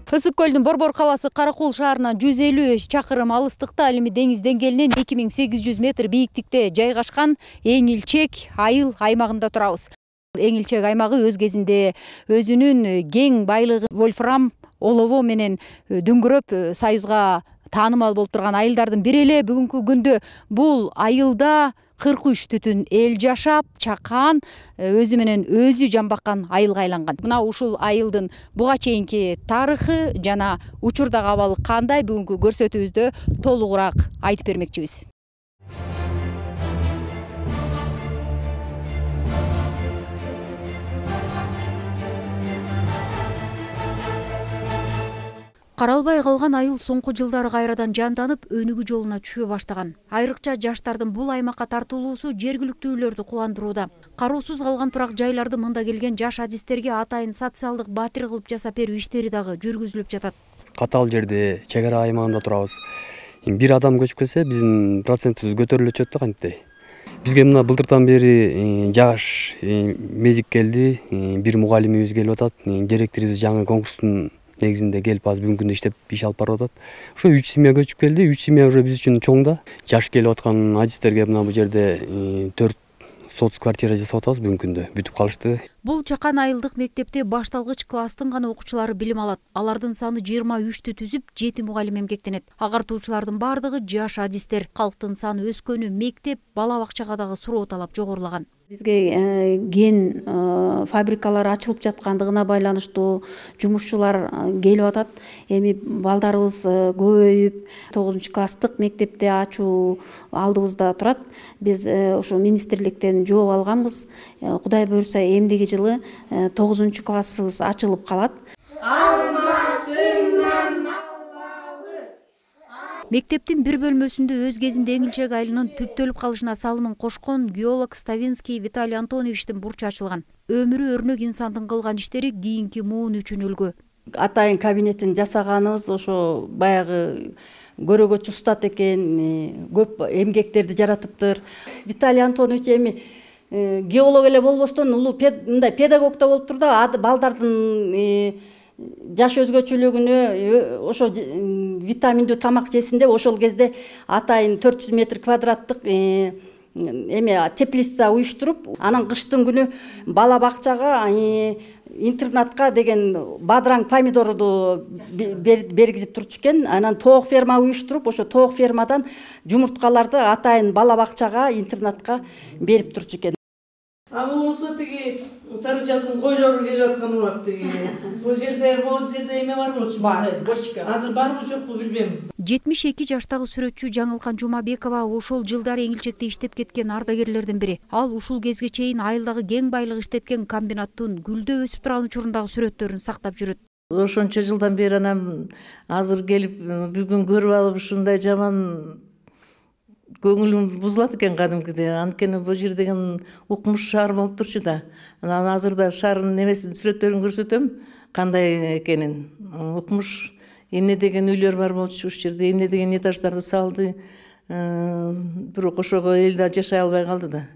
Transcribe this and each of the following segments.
Ысык көлдүн Борбор калаасы Каракул шаарынан 150 чакырым алыстыкта, ал эми деңиз деңгээлинен 2800 метр бийиктикте жайгашкан Эңилчек айыл аймагында турабыз. Эңилчек аймагы өз кезинде өзүнүн кең байлыгы вольфрам олово менен дүңгүрөп союзга таанымал болуп турган айылдардын бири эле. Бүгүнкү күндө бул айылда 43 түтүн эл жашап, чакан өзү менен өзү жамбаккан айылга айланган. Мына ушул айылдын буга чейинки тарыхы жана учурдагы абалы кандай, бүгүнкү көрсөтүүбүздө толугураак айтып бермекчибиз. Каралбай калган айыл соңку жылдары кайрадан жанданып, өнүгүү жолуна түшө баштаган. Айрыкча жаштардын бул аймакка тартылуусу жергиликтүүлөрдү кубандырууда. Кароосуз калган турак жайларды мында келген жаш адистерге атайын социалдык батир кылып жасап берүү иштери дагы жүргүзүлүп жатат. Катал жерде, чек ара аймагында турабыз. Бир адам көчүп келсе, биздин процентибиз көтөрүлө түшөт да кантип. Бизге мына былтыртан бери жаш медик келди, бир мугалимибиз келип атат, директорубуз жаңы конкурстун негизинде келип азыр бүгүнкү күндө иштеп иш алып барып атат. Ошо 3 семья көчүп келди. 3 семья уже биз үчүн чоң да. Жаш келип аткан адистерге мына бул жерде 4 соц квартира жасап атабыз бүгүнкү күндө. Бүтүп калышты. Бул чакан айылдык мектепте башталгыч класстын гана окуучулары билим алат. Алардын саны 23-тү түзүп, 7 мугалим эмгектенет. Агартуучулардын бардыгы жаш адистер. Калктын саны өскөнү мектеп, бала бакчага дагы суроо талап жогорулаган. Бизге ген фабрикалар ачылып жаткандыгына байланыштуу жумушчулар келип атат. Эми балдарыбыз көбөйүп, 9-класстык мектепте ачуу алдыбызда турат. Биз ошо министрликтен жооп алганбыз. Кудай буйрса эмдиги жылы 9-классыбыз ачылып калат. Мектептин бир бөлмөсүндө өз кезинде Эңилчек айылынын түптөлүп калышына салымын кошкон геолог Ставинский Виталий Антоновичтин бурчу ачылган. Өмүрү өрнөк инсандын кылган иштери кийинки муун үчүн үлгү. Атайын кабинетин жасаганыбыз ошо баягы көрөгөчү устат экен, көп эмгектерди жаратыптыр. Виталий Антонович эми геолог эле болбостон улуу мындай педагог да болуптур да, балдардын жаш өзгөчөлүгүнө ошо витаминдүү тамак жесин деп ошол кезде атайын 400 метр квадраттык теплица уюштуруп, анан кыштын күнү бала бакчага, интернатка деген бадыраң помидорду бергизип турчу экен. Анан тоок ферма уюштуруп, ошо тоок фермадан жумурткаларды атайын бала бакчага, интернатка берип турчу экен. Болсо тиги сары жаздын койлору келип аткан болот тиги. Бул жерде эме барбы? Башка. Азыр барбы жокпу билбейм. 72 жаштагы сүрөтчү Жаңылкан Жумабекова ошол жылдары Эңилчекте иштеп кеткен ардагерлердин бири. Ал ушул кезге чейин айылдагы кең байлык иштеткен комбинаттын гүлдөө өсүп турган учурундагы сүрөттөрүн сактап жүрөт. Ошончо жылдан бери анан азыр келип бүгүн көрүп алып ушундай жаман көңүлүм бузулат экен кадимкиде. Анткени бул жер деген укмуш шаар болуп турчу да. Анан азырда шаардын немесин сүрөттөрүн көрсөтөм, кандай экенин. Укмуш эмне деген үйлөр бар болчу ушул жерде, эмне деген этаждарды салды. Бирок ошого эл да жашай албай калды да.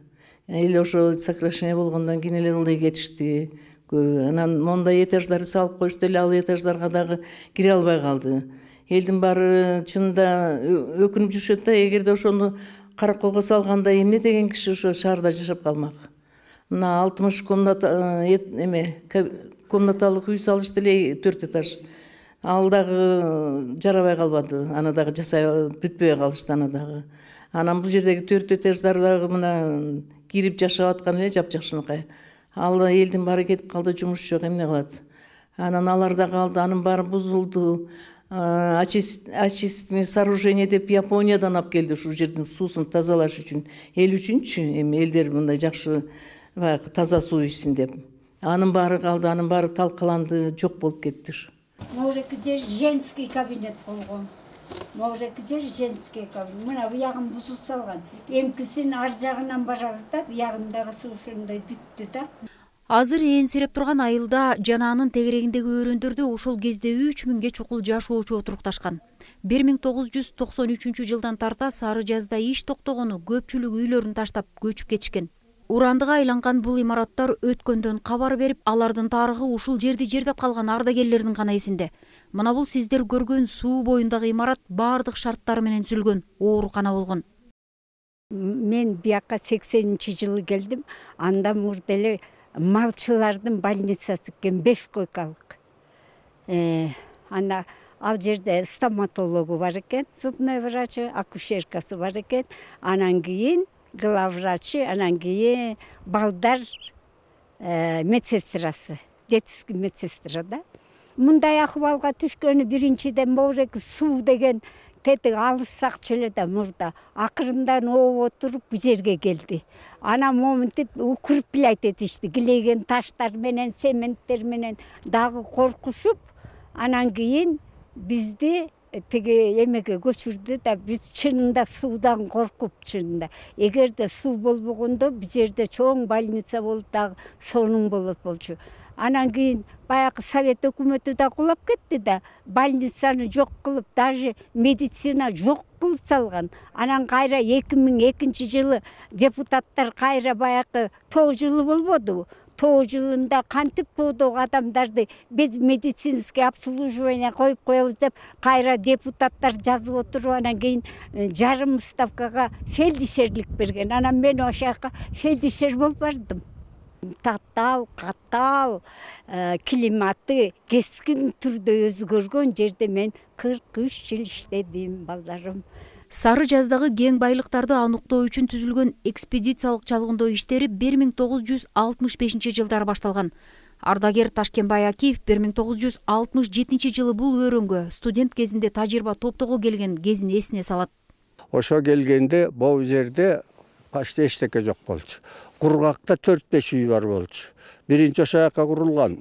Эл ошо сокращение болгондон кийин эле ылдый кетишти. Анан мондай этаждарды салып коюшту эле, ал этаждарга дагы кире албай калды. Элдин баары чынында өкүнүп жүрүшөт да, эгерде ошону Караколго салганда эмне деген киши ошо шаарда жашап калмак. Мына 60 комнаталык үй салышты эле 4 этаж. Ал дагы жарабай калбады. Аны дагы жасай бүтпөй калышты аны дагы. Анан бул жердеги 4 этаждар дагы мына кирип жашап аткан эле жапжакшынакай. Ал элдин баары кетип калды, жумуш жок, эмне кылат. Анан алар да калды, анын баары бузулду. Очистительное сооружение деп Япониядан алып келди ушул жердин суусун тазалаш үчүн. Эл үчүнчү, эми элдер мындай жакшы таза суу ичсин деп. Анын баары калды, анын баары талкаланды, жок болуп кетти. Может, где женский кабинет болгон. Может, где женский кабинет. Мына буягын бузуп салган. Эмкисин ар жагынан барабыз да, буягындагы суу ушундай бүттү да. Азыр ээрсирип турган айылда жанаанын тегерегиндеги өрөөндөрдө ошол кезде 3000ге чукул жашоочу отурукташкан. 1993 жылдан тарта Сары Жазда иш токтогону көпчүлүк үйлөрүн таштап көчүп кетишкен. Урандыга айланган бул имараттар өткөндөн кабар берип, алардын тарыхы ушул жерди жердеп калган ардагерлердин гана эсинде. Мына бул сиздер көргөн суу боюндагы имарат баардык шарттары менен түзүлгөн оорукана болгон. Мен бияка 80-жылы келдим. Анда мурда эле малчылардын больницасы экен, 5 койкалык. Анда ал жерде стоматологу бар экен, зубной врачы, акушеркасы бар экен. Анан кийин главврачы, анан кийин балдар медсестрасы, детский медсестра да. Мындай акыбалга түшкөнү биринчиден могу суу деген тетиги алыссакчы эле да мурда. Акырындан ооп отуруп бу жерге келди. Анан моментип укрепляйт этишти, килеген таштар менен, цементтер менен дагы коркушуп, анан кийин бизди тиги эмеге көчүрдү да, биз чынында суудан коркуп чынында. Эгерде суу болбогондо бу жерде чоң больница болуп дагы сонун болот болчу. Анан кийин баягы совет өкмөтү да кулап кетти да, больницаны жок кылып, даже медицина жок кылып салган. Анан кайра 2002-жылы депутаттар кайра баягы тоо жылы болбодубу? Тоо жылында кантип тоодогу адамдарды биз медицинский обслуживание коюп коебуз деп кайра депутаттар жазып отуруп, анан кийин жарым ставкага фельдшерлик берген. Анан мен ошол жака фельдшер болуп бардым. Татаал, катаал климаты кескин түрдө өзгөргөн жерде мен 43 жыл иштедим, балдарым. Сары жаздагы кең байлыктарды аныктоо үчүн түзүлгөн экспедициялык чалгындоо иштери 1965-жылдары башталган. Ардагер Ташкенбай Акиев 1967-жылы бул өрөнгө студент кезинде тажрыйба топтого келген кезин эсине салат. Ошо келгенде бул жерде почти эчтеке жок болчу. Кургакта 4-5 үй бар болчу. Биринчи ошо жака курулган,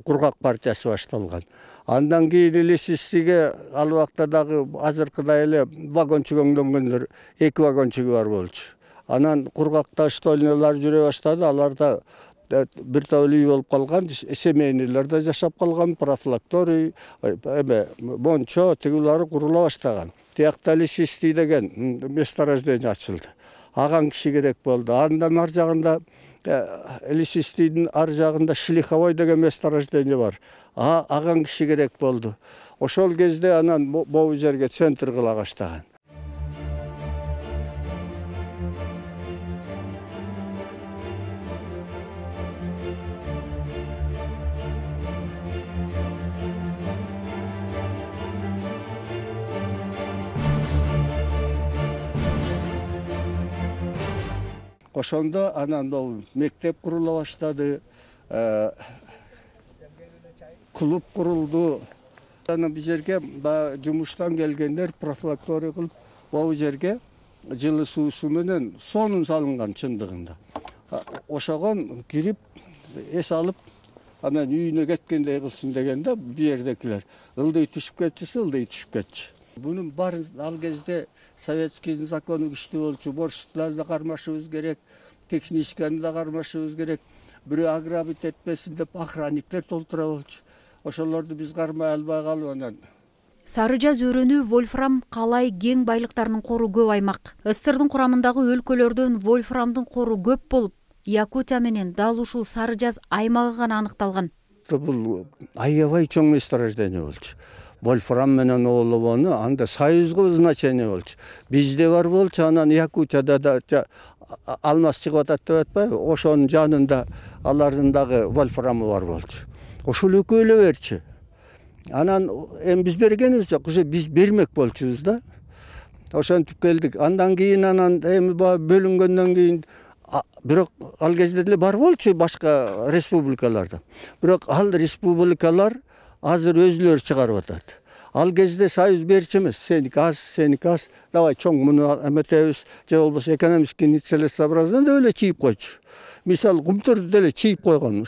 Кургак партиясы башталган. Андан кийин Лисистиге ал убакта дагы азыркыдай эле вагон чөгөңдөнгөндөр 2 вагон чөгү бар болчу. Анан Кургакта штольнялар жүрө баштады, аларда бир топ үй болуп калган, семейныйларда жашап калган, профилакторий, мончо, тигилери курула баштаган. Тиякта Лисисти деген месторождение ачылды. Аган киши керек болду. Андан ар жагында Лисистидин ар жагында Шлиховой деген месторождение бар. Аган киши керек болду. Ошол кезде анан бул жерге центр кыла баштаган. Ошондо анан мектеп курула баштады, клуб курулду. Анан бу жерге жумуштан келгендер профилактория кылып, бул жерге жылы суусу менен сонун салынган чындыгында. Ошогон кирип, эс алып, анан үйүнө кеткендей кылсын дегенде бу жердекилер ылдый түшүп кетчү, ылдый түшүп кетчү. Бунун баары ал кезде советский закону күчтүү болчу. Борчтуларды кармашыбыз керек, техничканы да кармашыбыз керек. Бирөө ограбить этпесин деп охранниктер толтура болчу. Ошолорду биз кармай албай калып анан. Сары жаз өрөнү вольфрам, калай, кең байлыктарынын кору көп аймак. СССРдын курамындагы өлкөлөрдөн вольфрамдын кору көп болуп, Якутия менен дал ушул Сары жаз аймагы гана аныкталган. Бул аябай чоң месторождение болчу. Вольфрам менен оолобону анда союзго значение болчу. Бизде бар болчу, анан Якутияда да алмаз чыгып атат деп атпайбы? Ошонун жанында алардын дагы вольфрамы бар болчу. Ошол экөө эле берчү. Анан биз бергенибиз жок, биз бермек болчубуз да. Ошентип келдик. Андан кийин анан бөлүнгөндөн кийин бирок ал кезде деле бар болчу башка республикаларда. Бирок ал республикалар азыр өзүлөрү чыгарып атат. Ал кезде союз берчү эмес, сеники аз, давай чоң муну эметебиз, же болбосо экономический целесообразно деп эле чийип койчу. Мисалы кумтурду деле чийип койгон.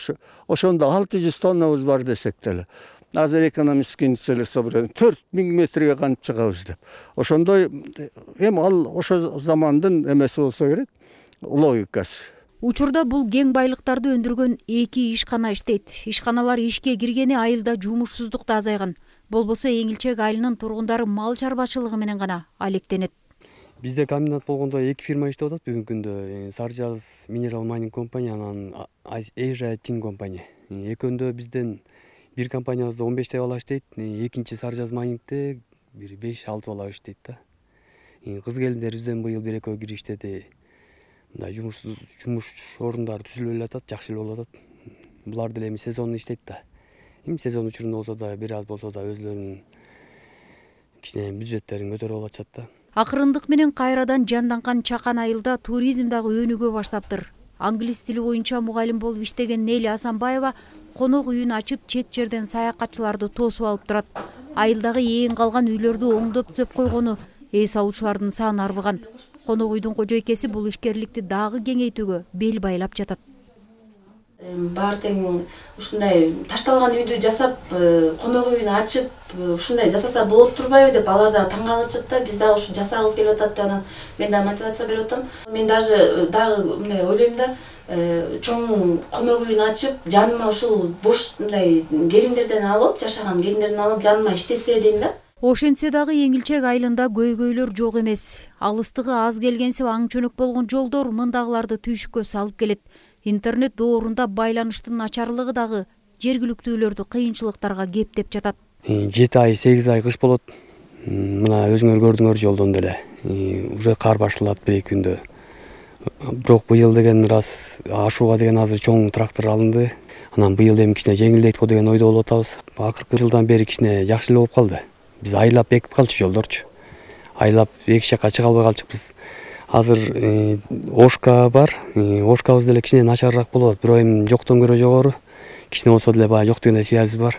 Ошондо 600 тоннабыз бар десек деле. Азыр экономический целесообразно 4000 метрге кантип чыгабыз деп. Ошондой ал ошо замандын эмеси болсо керек, логикасы. Учурда бул кең байлыктарды өндүргөн 2 ишкана иштейт. Ишканалар ишке киргени айылда жумушсуздук да азайган. Болбосо Эңилчек айылынын тургундары мал чарбачылыгы менен гана алектенет. Бизде комбинат болгондо 2 фирма иштеп атат бүгүнкү күндө. Саржаз Mineral Mining компания, анан Asia Tin компания. Экөөндө бизден бир компаниябызда 15 бала иштейт, экинчи Саржаз Майнингде бир 5-6 бала иштейт да. Кыз келиндер бизден быйыл 1-2 кириштеди. Мындай жумуш орундары түзүлүп эле атат, жакшы эле болуп атат. Булар деле эми сезонно иштейт да. Эми сезон учурунда болсо да, бир аз болсо да өзлөрүнүн кичине бюджеттерин көтөрүп алышат да. Акырындык менен кайрадан жанданкан Чакан айылда туризм дагы өнүгө баштаптыр. Англис тили боюнча мугалим болуп иштеген Нели Асанбаева конок үйүн ачып, чет жерден саякатчыларды тосуп алып турат. Айылдагы ээн калган үйлөрдү оңдоп түзөп койгону эс алуучулардын саны арбыган. Конок үйдүн кожойкеси бул ишкерликти дагы кеңейтүүгө бел байлап жатат. Баары тең ушундай ташталган үйдү жасап, конок үйүн ачып, ушундай жасаса болот турбайбы деп алар дагы таң калышат да. Биз дагы ушу жасагыбыз келип атат, анан мен дагы мотивация берип атам. Мен дагы мындай ойлойм да, чоң конок үйүн ачып, жаныма ушул бош мындай келиндерден алып, жашаган келиндерден алып жаныма иштесе дейм да. Ошентсе дагы Эңилчек айылында көйгөйлөр жок эмес. Алыстыгы аз келгенсип аң чөнөк болгон жолдор мындагыларды түйшүккө салып келет. Интернет доорунда байланыштын начарлыгы дагы жергиликтүүлөрдү кыйынчылыктарга кептеп жатат. 7 ай 8 ай кыш болот. Мына өзүңөр көрдүңөр жолдон деле. Уже кар башталат 1-2 күндө. Бирок быйыл деген раз ашууга деген азыр чоң трактор алынды. Анан быйыл эми кичине жеңилдейт го деген ойдо болуп атабыз. Акыркы жылдан бери кичине жакшы эле болуп калды. Биз айлап бекип калчу жолдорчу. Айлап эки жакка чыга албай калчыкпыз. Азыр ошка бар. Ошкабыз деле кичине начарыраак болуп атат. Бирок эми жоктон көрө жогору. Кичине болсо деле баягы жок дегендей связь бар.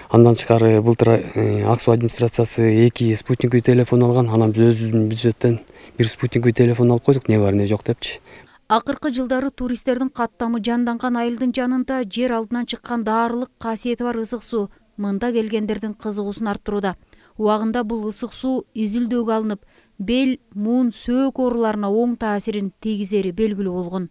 Андан тышкары былтыр Ак суу администрациясы 2 спутниктүү телефон алган. Анан биз өзүбүздүн бюджеттен бир спутниктүү телефон алып койдук, не бар не жок депчи. Акыркы жылдары туристтердин каттамы жанданкан айылдын жанында жер алдынан чыккан даарылык касиети бар ысык суу мында келгендердин кызыгуусун арттырууда. Убагында бул ысык суу изилдөөгө алынып, бел, муун, сөөк ооруларына оң таасирин тийгизери белгилүү болгон.